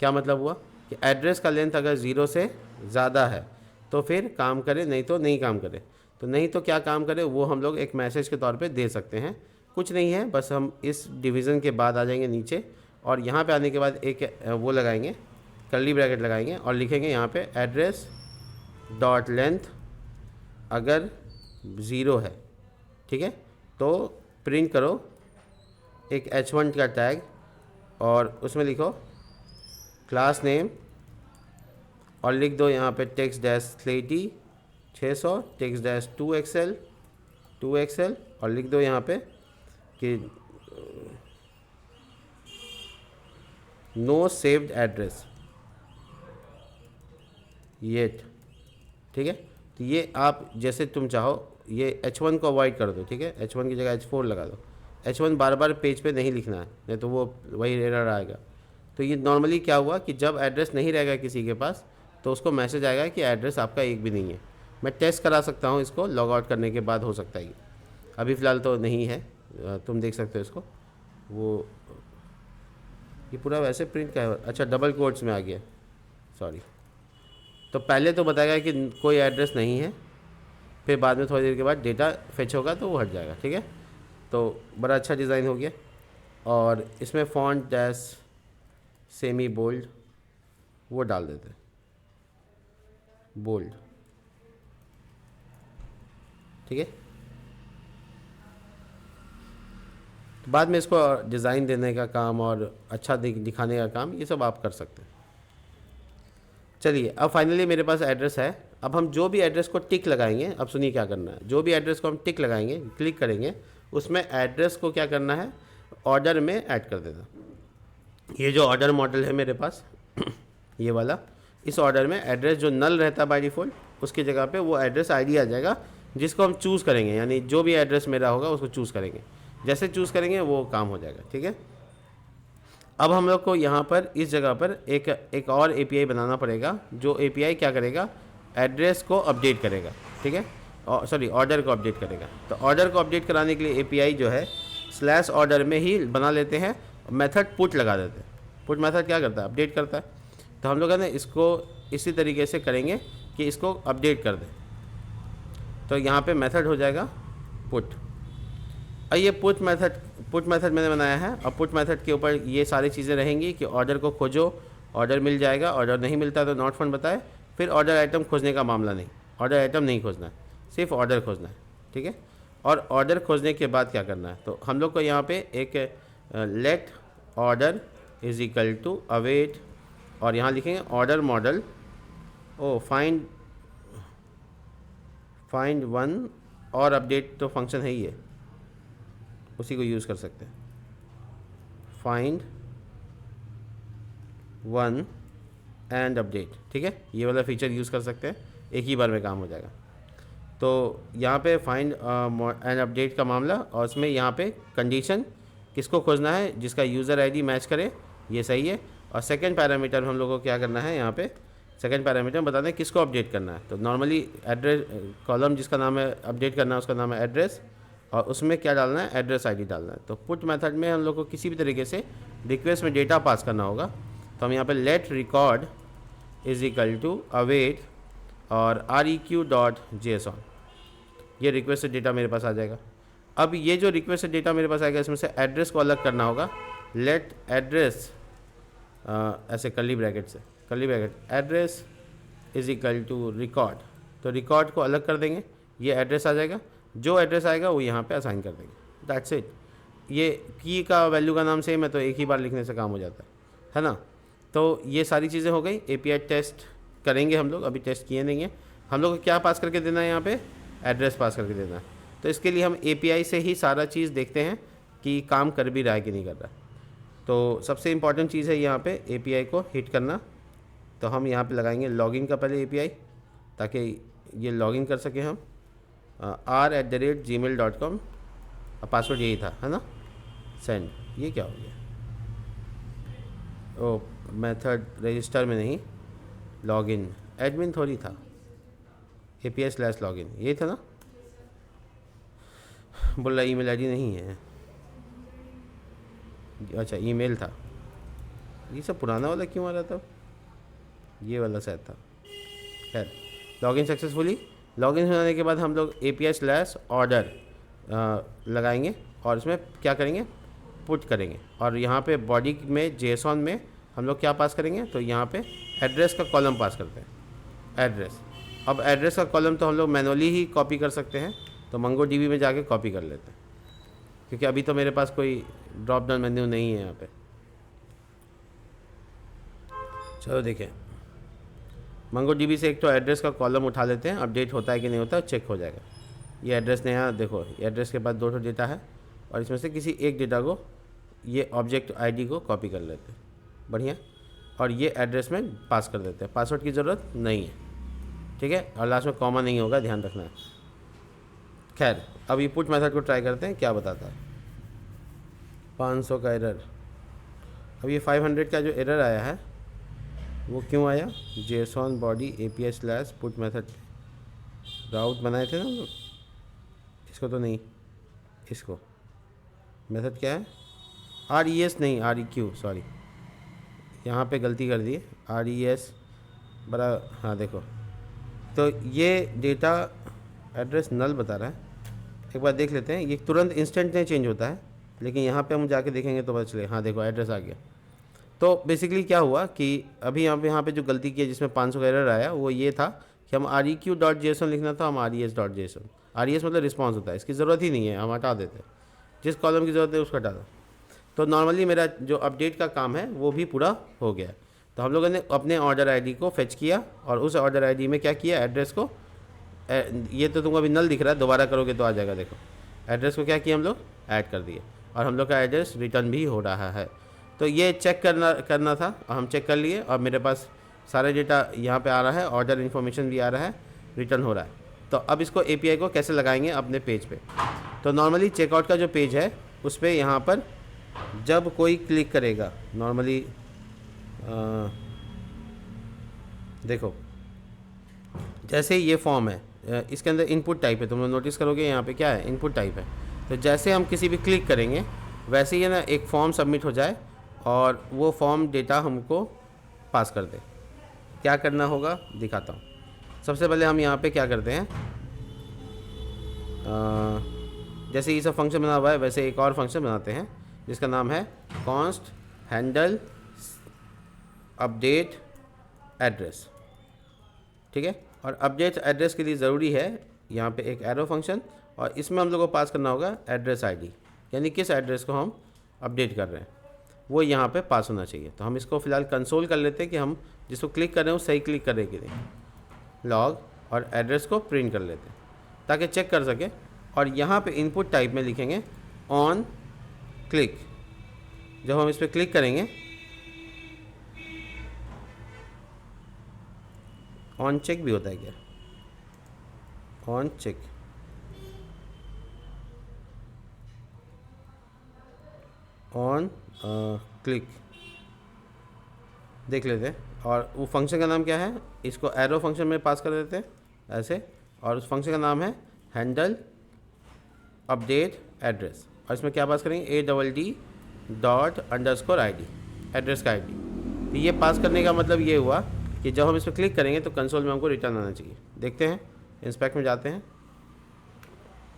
क्या मतलब हुआ कि एड्रेस का लेंथ अगर 0 से ज़्यादा है तो फिर काम करे, नहीं तो नहीं काम करे। तो नहीं तो क्या काम करे वो हम लोग एक मैसेज के तौर पे दे सकते हैं। कुछ नहीं है, बस हम इस डिवीज़न के बाद आ जाएंगे नीचे और यहाँ पे आने के बाद एक वो लगाएंगे, कर्ली ब्रैकेट लगाएंगे और लिखेंगे यहाँ पे एड्रेस डॉट लेंथ अगर 0 है, ठीक है, तो प्रिंट करो एक h1 का टैग और उसमें लिखो क्लास नेम और लिख दो यहाँ पे टेक्स्ट डैश स्लेटी 600 टेक्स्ट डैश 2XL और लिख दो यहाँ पे कि नो सेव्ड एड्रेस येट, ठीक है। तो ये आप जैसे तुम चाहो ये h1 को अवॉइड कर दो, ठीक है, h1 की जगह h4 लगा दो। h1 बार बार पेज पे नहीं लिखना है, नहीं तो वो वही एरर आएगा। तो ये नॉर्मली क्या हुआ कि जब एड्रेस नहीं रहेगा किसी के पास तो उसको मैसेज आएगा कि एड्रेस आपका एक भी नहीं है। मैं टेस्ट करा सकता हूँ इसको, लॉग आउट करने के बाद हो सकता है। अभी फ़िलहाल तो नहीं है, तुम देख सकते हो इसको। वो ये पूरा वैसे प्रिंट का है, अच्छा डबल कोट्स में आ गया, सॉरी। तो पहले तो बताएगा कि कोई एड्रेस नहीं है, फिर बाद में थोड़ी देर के बाद डेटा फेच होगा तो वो हट जाएगा, ठीक है। तो बड़ा अच्छा डिज़ाइन हो गया। और इसमें फॉन्ट डैश सेमी बोल्ड वो डाल देते हैं, बोल्ड, ठीक है। तो बाद में इसको डिज़ाइन देने का काम और अच्छा दिखाने का काम ये सब आप कर सकते हैं। चलिए अब फाइनली मेरे पास एड्रेस है। अब हम जो भी एड्रेस को टिक लगाएंगे, अब सुनिए क्या करना है। जो भी एड्रेस को हम टिक लगाएंगे, क्लिक करेंगे, उसमें एड्रेस को क्या करना है, ऑर्डर में ऐड कर देना। ये जो ऑर्डर मॉडल है मेरे पास ये वाला, इस ऑर्डर में एड्रेस जो नल रहता है बाय डिफ़ॉल्ट, उसकी जगह पे वो एड्रेस आईडी आ जाएगा जिसको हम चूज़ करेंगे। यानी जो भी एड्रेस मेरा होगा उसको चूज़ करेंगे, जैसे चूज़ करेंगे वो काम हो जाएगा, ठीक है। अब हम लोग को यहाँ पर इस जगह पर एक और API बनाना पड़ेगा, जो API क्या करेगा, एड्रेस को अपडेट करेगा, ठीक है, और सॉरी ऑर्डर को अपडेट करेगा। तो ऑर्डर को अपडेट कराने के लिए API जो है स्लैश ऑर्डर में ही बना लेते हैं, मेथड पुट लगा देते हैं। पुट मेथड क्या करता है, अपडेट करता है। तो हम लोग है ना इसको इसी तरीके से करेंगे कि इसको अपडेट कर दें। तो यहाँ पे मेथड हो जाएगा पुट। और ये पुट मेथड मैंने बनाया है। और पुट मेथड के ऊपर ये सारी चीज़ें रहेंगी कि ऑर्डर को खोजो, ऑर्डर मिल जाएगा, ऑर्डर नहीं मिलता तो नॉट फाउंड बताए। फिर ऑर्डर आइटम खोजने का मामला नहीं, ऑर्डर आइटम नहीं खोजना है, सिर्फ ऑर्डर खोजना है, ठीक है। और ऑर्डर खोजने के बाद क्या करना है, तो हम लोग को यहाँ पे एक let order is equal to await और यहाँ लिखेंगे ऑर्डर मॉडल फाइंड वन और अपडेट तो फंक्शन है ही है, उसी को यूज़ कर सकते हैं। फाइंड वन एंड अपडेट, ठीक है, ये वाला फीचर यूज़ कर सकते हैं, एक ही बार में काम हो जाएगा। तो यहाँ पे फाइंड एंड अपडेट का मामला, और उसमें यहाँ पे कंडीशन किसको खोजना है, जिसका यूज़र आईडी मैच करे, ये सही है। और सेकंड पैरामीटर हम लोगों को क्या करना है, यहाँ पे सेकंड पैरामीटर बता दें किसको अपडेट करना है। तो नॉर्मली एड्रेस कॉलम जिसका नाम है अपडेट करना है उसका नाम है एड्रेस, और उसमें क्या डालना है, एड्रेस आईडी डालना है। तो पुट मेथड में हम लोग को किसी भी तरीके से रिक्वेस्ट में डेटा पास करना होगा। तो हम यहाँ पे let record is equal to await और req.json, ये रिक्वेस्ट डेटा मेरे पास आ जाएगा। अब ये जो रिक्वेस्ट डेटा मेरे पास आएगा इसमें से एड्रेस को अलग करना होगा। लेट एड्रेस ऐसे कर्ली ब्रैकेट से address is equal to record, तो रिकॉर्ड को अलग कर देंगे, ये एड्रेस आ जाएगा। जो एड्रेस आएगा वो यहाँ पे असाइन कर देंगे, दैट्स इट। ये की का वैल्यू का नाम सेम है तो एक ही बार लिखने से काम हो जाता है ना। तो ये सारी चीज़ें हो गई। API टेस्ट करेंगे हम लोग, अभी टेस्ट किए नहीं है। हम लोग को क्या पास करके देना है यहाँ पे, एड्रेस पास करके देना है। तो इसके लिए हम API से ही सारा चीज़ देखते हैं कि काम कर भी रहा है कि नहीं कर रहा। तो सबसे इम्पॉर्टेंट चीज़ है यहाँ पे API को हिट करना। तो हम यहाँ पे लगाएंगे लॉगिन का पहले API, ताकि ये लॉगिन कर सकें हम r@gmail.com। पासवर्ड यही था, है ना, सेंड। ये क्या हो गया, ओ मेथड रजिस्टर में नहीं, लॉगिन एडमिन थोड़ी था, API/login यही था ना। बोल रहा ईमेल आईडी नहीं है, अच्छा ईमेल था। ये सब पुराना वाला क्यों आ रहा था, ये वाला शायद था। खैर, लॉगिन सक्सेसफुली। लॉगिन होने के बाद हम लोग API/order लगाएंगे और इसमें क्या करेंगे, पुट करेंगे। और यहाँ पे बॉडी में JSON में हम लोग क्या पास करेंगे, तो यहाँ पे एड्रेस का कॉलम पास करते हैं, एड्रेस। अब एड्रेस का कॉलम तो हम लोग मैनुअली ही कॉपी कर सकते हैं, तो MongoDB में जाके कॉपी कर लेते हैं, क्योंकि अभी तो मेरे पास कोई ड्रॉप डाउन मेन्यू नहीं है यहाँ पे। चलो देखें, MongoDB से एक तो एड्रेस का कॉलम उठा लेते हैं, अपडेट होता है कि नहीं होता चेक हो जाएगा। ये एड्रेस ने यहाँ देखो, ये एड्रेस के बाद 2 डेटा है और इसमें से किसी एक डेटा को, ये ऑब्जेक्ट ID को कॉपी कर लेते हैं, बढ़िया। और ये एड्रेस में पास कर देते हैं, पासवर्ड की ज़रूरत नहीं है, ठीक है। और लास्ट में कॉमा नहीं होगा, ध्यान रखना है। खैर, अब ये पुट मेथड को ट्राई करते हैं क्या बताता है। 500 का एरर। अब ये 500 का जो एरर आया है वो क्यों आया, JSON बॉडी API/put मेथड राउट बनाए थे ना हम लोग, इसको तो नहीं, इसको मेथड क्या है, RES नहीं REQ, सॉरी यहाँ पे गलती कर दी, RES बड़ा, हाँ देखो। तो ये डेटा एड्रेस नल बता रहा है, एक बार देख लेते हैं। ये तुरंत इंस्टेंट नहीं चेंज होता है, लेकिन यहाँ पे हम जाके देखेंगे तो पता चले, हाँ देखो एड्रेस आ गया। तो बेसिकली क्या हुआ कि अभी यहाँ पे जो गलती की है जिसमें 500 का एरर आया वो ये था कि हम REQ.json लिखना था, हम RES.json। RES मतलब रिस्पॉन्स होता है, इसकी ज़रूरत ही नहीं है, हम हटा देते हैं। जिस कॉलम की ज़रूरत है उसको हटा दो। तो नॉर्मली मेरा जो अपडेट का काम है वो भी पूरा हो गया। तो हम लोगों ने अपने ऑर्डर ID को फेच किया और उस ऑर्डर ID में क्या किया, एड्रेस को, ये तो तुमको अभी नल दिख रहा है, दोबारा करोगे तो आ जाएगा। देखो एड्रेस को क्या किया हम लोग, ऐड कर दिए और हम लोग का एड्रेस रिटर्न भी हो रहा है। तो ये चेक करना था और हम चेक कर लिए और मेरे पास सारे डेटा यहाँ पे आ रहा है, ऑर्डर इन्फॉर्मेशन भी आ रहा है, रिटर्न हो रहा है। तो अब इसको API को कैसे लगाएंगे अपने पेज पे। तो नॉर्मली चेकआउट का जो पेज है उस पर यहाँ पर जब कोई क्लिक करेगा, नॉर्मली देखो जैसे ये फॉर्म है, इसके अंदर इनपुट टाइप है, तुम लोग नोटिस करोगे यहाँ पे क्या है, इनपुट टाइप है। तो जैसे हम किसी भी क्लिक करेंगे वैसे ही है ना एक फॉर्म सबमिट हो जाए और वो फॉर्म डेटा हमको पास कर दे। क्या करना होगा दिखाता हूँ। सबसे पहले हम यहाँ पे क्या करते हैं, जैसे ये सब फंक्शन बना हुआ है वैसे एक और फंक्शन बनाते हैं जिसका नाम है const handle अपडेट एड्रेस, ठीक है। और अपडेट एड्रेस के लिए ज़रूरी है यहाँ पे एक एरो फंक्शन और इसमें हम लोग को पास करना होगा एड्रेस ID, यानी किस एड्रेस को हम अपडेट कर रहे हैं वो यहाँ पे पास होना चाहिए। तो हम इसको फ़िलहाल कंसोल कर लेते हैं कि हम जिसको क्लिक कर रहे हैं वो सही क्लिक करे कि नहीं। लॉग और एड्रेस को प्रिंट कर लेते हैं ताकि चेक कर सके। और यहाँ पे इनपुट टाइप में लिखेंगे ऑन क्लिक। जब हम इस पर क्लिक करेंगे, ऑन चेक भी होता है क्या, ऑन चेक, ऑन क्लिक देख लेते हैं। और वो फंक्शन का नाम क्या है, इसको एरो फंक्शन में पास कर देते हैं ऐसे, और उस फंक्शन का नाम है हैंडल अपडेट एड्रेस। और इसमें क्या पास करेंगे, ADD._ID, एड्रेस का ID। तो ये पास करने का मतलब ये हुआ कि जब हम इस पर क्लिक करेंगे तो कंसोल में हमको रिटर्न आना चाहिए। देखते हैं, इंस्पेक्ट में जाते हैं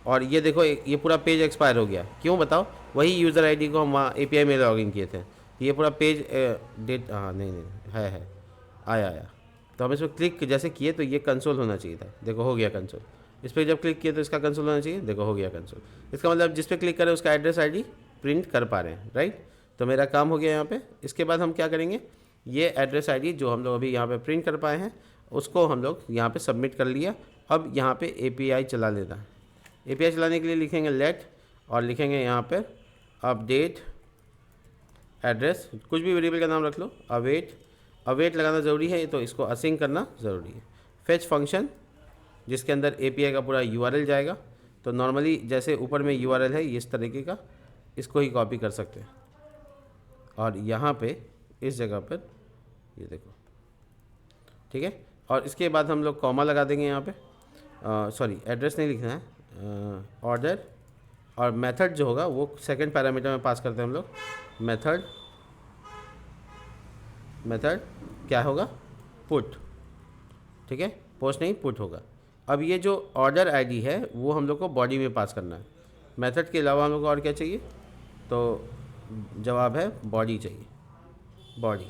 और ये देखो ये पूरा पेज एक्सपायर हो गया। क्यों बताओ, वही यूज़र ID को हम वहाँ API में लॉगिन किए थे। ये पूरा पेज डेट, हाँ नहीं है आया। तो हम इस पर क्लिक जैसे किए तो ये कंसोल होना चाहिए था, देखो हो गया कंसोल। इस पर जब क्लिक किए तो इसका कंसोल होना चाहिए, देखो हो गया कंसोल। इसका मतलब जिस पे क्लिक करें उसका एड्रेस ID प्रिंट कर पा रहे हैं, राइट। तो मेरा काम हो गया यहाँ पे। इसके बाद हम क्या करेंगे, ये एड्रेस ID जो हम लोग अभी यहाँ पे प्रिंट कर पाए हैं उसको हम लोग यहाँ पे सबमिट कर लिया। अब यहाँ पे API चला लेना है। API चलाने के लिए लिखेंगे लेट और लिखेंगे यहाँ पे अपडेट एड्रेस, कुछ भी वेरिएबल का नाम रख लो, अवेट लगाना ज़रूरी है, तो इसको असिंग करना ज़रूरी है। फेच फंक्शन जिसके अंदर API का पूरा URL जाएगा, तो नॉर्मली जैसे ऊपर में URL है इस तरीके का, इसको ही कॉपी कर सकते हैं और यहाँ पे इस जगह पर ये देखो, ठीक है। और इसके बाद हम लोग कॉमा लगा देंगे यहाँ पे, सॉरी एड्रेस नहीं लिखना है, ऑर्डर, और मेथड जो होगा वो सेकंड पैरामीटर में पास करते हैं हम लोग। मेथड क्या होगा, पुट, ठीक है, पोस्ट नहीं पुट होगा। अब ये जो ऑर्डर आईडी है वो हम लोग को बॉडी में पास करना है। मेथड के अलावा हम लोग को और क्या चाहिए, तो जवाब है बॉडी चाहिए, बॉडी।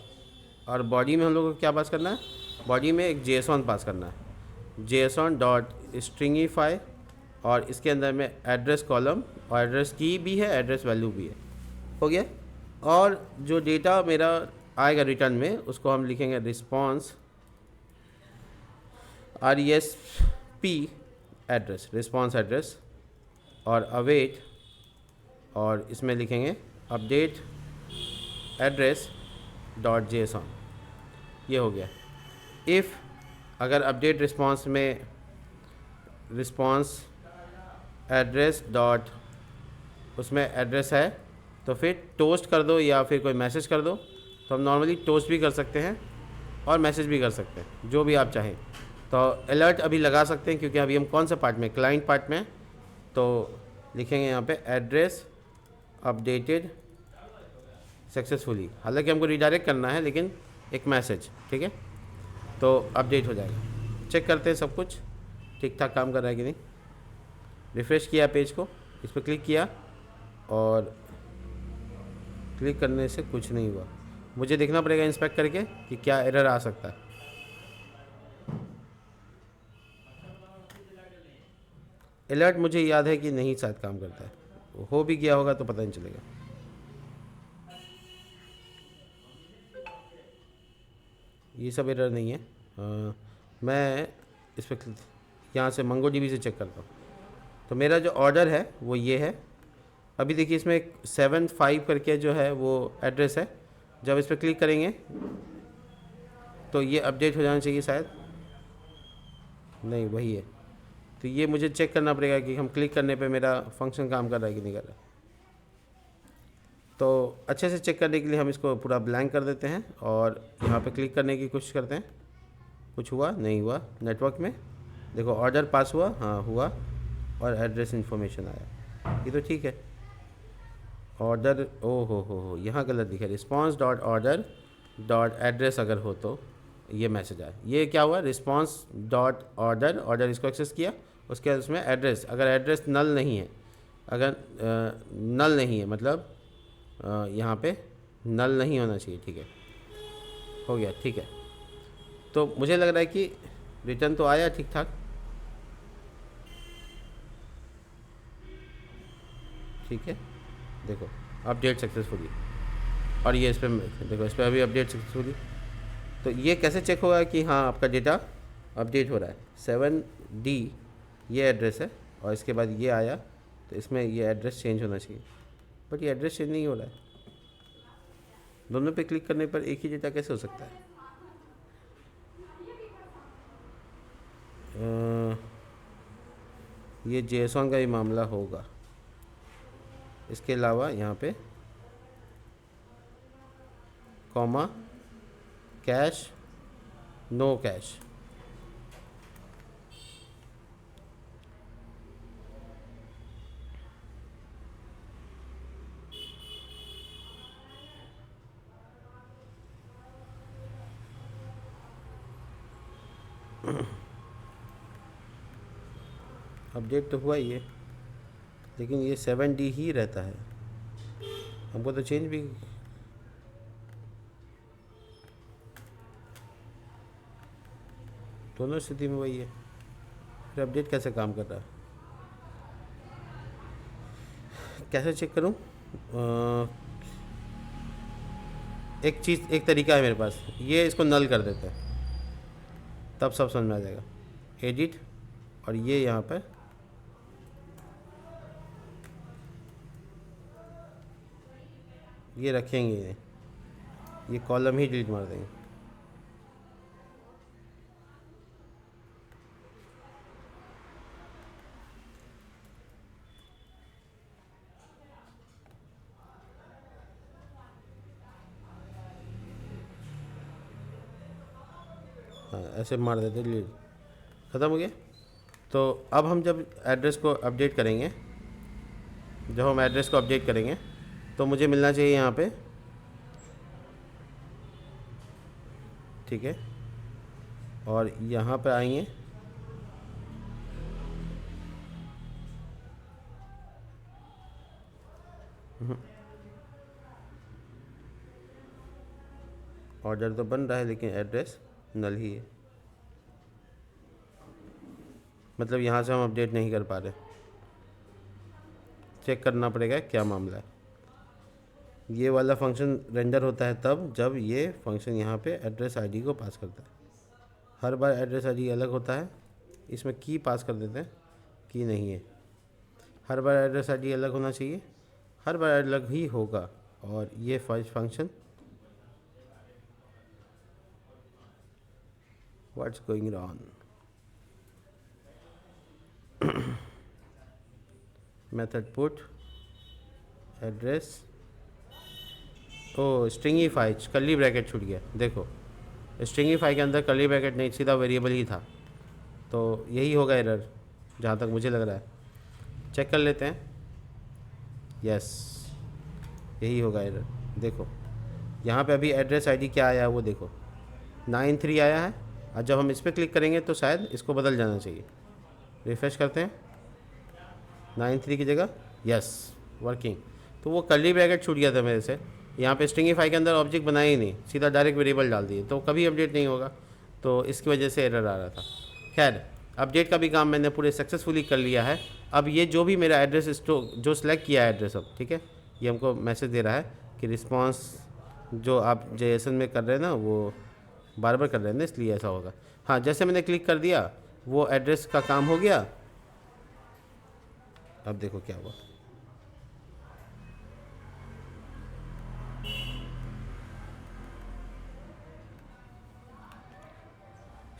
और बॉडी में हम लोग को क्या पास करना है, बॉडी में एक JSON पास करना है, JSON.stringify, और इसके अंदर में एड्रेस कॉलम और एड्रेस की भी है, एड्रेस वैल्यू भी है। हो गया। और जो डेटा मेरा आएगा रिटर्न में उसको हम लिखेंगे response RESP address, response address, और अवेट, और इसमें लिखेंगे अपडेट एड्रेस डॉट JSON। ये हो गया। इफ़ अगर अपडेट रिस्पॉन्स में रिस्पॉन्स एड्रेस डॉट उसमें एड्रेस है तो फिर टोस्ट कर दो या फिर कोई मैसेज कर दो, तो हम नॉर्मली टोस्ट भी कर सकते हैं और मैसेज भी कर सकते हैं, जो भी आप चाहें। तो अलर्ट अभी लगा सकते हैं क्योंकि अभी हम कौन सा पार्ट में, क्लाइंट पार्ट में, तो लिखेंगे यहाँ पे एड्रेस अपडेटेड सक्सेसफुली। हालांकि हमको रिडायरेक्ट करना है लेकिन एक मैसेज, ठीक है, तो अपडेट हो जाएगा। चेक करते हैं सब कुछ ठीक ठाक काम कर रहा है कि नहीं। रिफ़्रेश किया पेज को, इस पर क्लिक किया और क्लिक करने से कुछ नहीं हुआ। मुझे देखना पड़ेगा इंस्पेक्ट करके कि क्या एरर आ सकता है। अलर्ट मुझे याद है कि नहीं शायद काम करता है, हो भी गया होगा तो पता नहीं चलेगा। ये सब एरर नहीं है। मैं इस पर यहाँ से MongoDB से चेक करता हूँ। तो मेरा जो ऑर्डर है वो ये है। अभी देखिए इसमें 75 करके जो है वो एड्रेस है। जब इस पर क्लिक करेंगे तो ये अपडेट हो जाना चाहिए, शायद नहीं वही है। तो ये मुझे चेक करना पड़ेगा कि हम क्लिक करने पे मेरा फंक्शन काम कर रहा है कि नहीं कर रहा है। तो अच्छे से चेक करने के लिए हम इसको पूरा ब्लैंक कर देते हैं और यहाँ पे क्लिक करने की कोशिश करते हैं। कुछ हुआ नहीं हुआ। नेटवर्क में देखो ऑर्डर पास हुआ, हाँ हुआ, और एड्रेस इन्फॉर्मेशन आया, ये तो ठीक है। ऑर्डर ओ हो यहाँ गलत दिखा, response dot order dot address अगर हो तो ये मैसेज आया। ये क्या हुआ, रिस्पॉन्स डॉट ऑर्डर, ऑर्डर इसको एक्सेस किया, उसके बाद उसमें एड्रेस, अगर एड्रेस नल नहीं है, अगर नल नहीं है मतलब यहाँ पे नल नहीं होना चाहिए, ठीक है, हो गया, ठीक है। तो मुझे लग रहा है कि रिटर्न तो आया ठीक ठाक, ठीक है। देखो अपडेट सक्सेसफुली, और ये इस पर देखो, इस पर अभी अपडेट सक्सेसफुली। तो ये कैसे चेक होगा कि हाँ आपका डेटा अपडेट हो रहा है। 7D ये एड्रेस है और इसके बाद ये आया, तो इसमें ये एड्रेस चेंज होना चाहिए, बट ये एड्रेस चेंज नहीं हो रहा है। दोनों पे क्लिक करने पर एक ही डेटा कैसे हो सकता है। ये JSON का ही मामला होगा। इसके अलावा यहाँ पे comma cache, no cache, update तो हुआ ही है लेकिन ये 7D ही रहता है। हमको तो चेंज भी, दोनों स्थिति में वही है। फिर अपडेट कैसे काम कर रहा है, कैसे चेक करूं? एक चीज़, एक तरीका है मेरे पास, ये इसको नल कर देते हैं, तब सब समझ में आ जाएगा। एडिट, और ये यहाँ पर ये रखेंगे, ये कॉलम ही डिलीट मार देंगे। हाँ ऐसे मार देते, डिलीट, ख़त्म हो गया। तो अब हम जब एड्रेस को अपडेट करेंगे, तो मुझे मिलना चाहिए यहाँ पे, ठीक है। और यहाँ पे आएंगे, ऑर्डर तो बन रहा है लेकिन एड्रेस नल ही है, मतलब यहाँ से हम अपडेट नहीं कर पा रहे। चेक करना पड़ेगा क्या मामला है। ये वाला फंक्शन रेंडर होता है तब जब ये फंक्शन यहाँ पे एड्रेस आईडी को पास करता है। हर बार एड्रेस आईडी अलग होता है, इसमें की पास कर देते हैं, की नहीं है। हर बार एड्रेस आईडी अलग होना चाहिए, हर बार अलग ही होगा। और ये first function what's going on, method put address, O stringify, curly bracket छूट गया। देखो स्ट्रिंगीफाई के अंदर कर्ली ब्रैकेट नहीं, सीधा वेरिएबल ही था, तो यही होगा एरर जहाँ तक मुझे लग रहा है। चेक कर लेते हैं, यस यही होगा एरर। देखो यहाँ पे अभी एड्रेस आईडी क्या आया है वो देखो, 93 आया है, और जब हम इस पर क्लिक करेंगे तो शायद इसको बदल जाना चाहिए। रिफ्रेश करते हैं, 93 की जगह यस वर्किंग। तो वो कर्ली ब्रैकेट छूट गया था मेरे से। यहाँ पे स्ट्रिंगीफाई के अंदर ऑब्जेक्ट बनाया ही नहीं, सीधा डायरेक्ट वेरिएबल डाल दिए, तो कभी अपडेट नहीं होगा, तो इसकी वजह से एरर आ रहा था। खैर अपडेट का भी काम मैंने पूरे सक्सेसफुली कर लिया है। अब ये जो भी मेरा एड्रेस जो सिलेक्ट किया है एड्रेस, अब ठीक है, ये हमको मैसेज दे रहा है कि रिस्पॉन्स जो आप जेएसएन में कर रहे हैं ना वो बार बार कर रहे हैं ना, इसलिए ऐसा होगा। हाँ जैसे मैंने क्लिक कर दिया वो एड्रेस का काम हो गया। अब देखो क्या हुआ,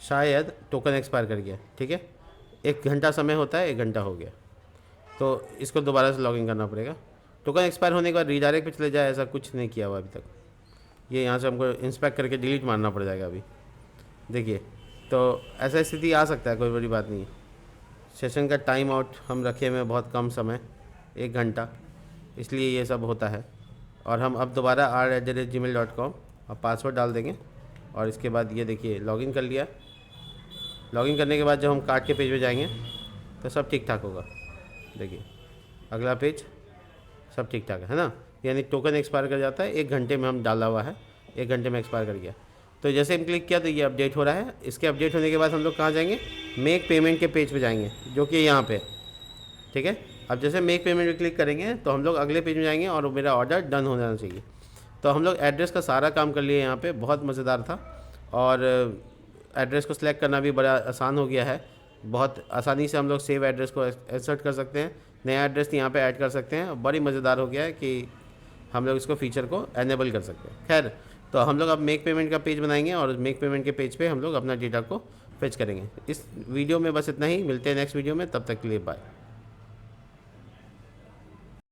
शायद टोकन एक्सपायर कर गया, ठीक है। 1 घंटा समय होता है, 1 घंटा हो गया, तो इसको दोबारा से लॉगिन करना पड़ेगा। टोकन एक्सपायर होने के बाद रीडायरेक्ट पे चले जाए, ऐसा कुछ नहीं किया हुआ अभी तक। ये यहाँ से हमको इंस्पेक्ट करके डिलीट मारना पड़ जाएगा अभी, देखिए। तो ऐसा स्थिति आ सकता है, कोई बड़ी बात नहीं है। सेशन का टाइम आउट हम रखे हुए हैं बहुत कम समय, 1 घंटा, इसलिए ये सब होता है। और हम अब दोबारा r@gmail.com अब पासवर्ड डाल देंगे, और इसके बाद ये देखिए लॉगिन कर लिया। लॉगिन करने के बाद जब हम कार्ड के पेज पे जाएंगे तो सब ठीक ठाक होगा। देखिए अगला पेज सब ठीक ठाक है ना, यानी टोकन एक्सपायर कर जाता है 1 घंटे में, हम डाला हुआ है 1 घंटे में एक्सपायर कर गया। तो जैसे हम क्लिक किया तो ये अपडेट हो रहा है। इसके अपडेट होने के बाद हम लोग कहाँ जाएंगे, मेक पेमेंट के पेज पे जाएंगे, जो कि यहाँ पे, ठीक है। अब जैसे मेक पेमेंट पे क्लिक करेंगे तो हम लोग अगले पेज में जाएंगे और मेरा ऑर्डर डन हो जाना चाहिए। तो हम लोग एड्रेस का सारा काम कर लिए यहाँ पे, बहुत मज़ेदार था। और एड्रेस को सिलेक्ट करना भी बड़ा आसान हो गया है, बहुत आसानी से हम लोग सेव एड्रेस को इंसर्ट कर सकते हैं, नया एड्रेस यहाँ पे ऐड कर सकते हैं। बड़ी मज़ेदार हो गया है कि हम लोग इसको फीचर को एनेबल कर सकते हैं। खैर तो हम लोग अब मेक पेमेंट का पेज बनाएंगे और मेक पेमेंट के पेज पे हम लोग अपना डेटा को फेच करेंगे। इस वीडियो में बस इतना ही, मिलते हैं नेक्स्ट वीडियो में, तब तक के लिए बाय।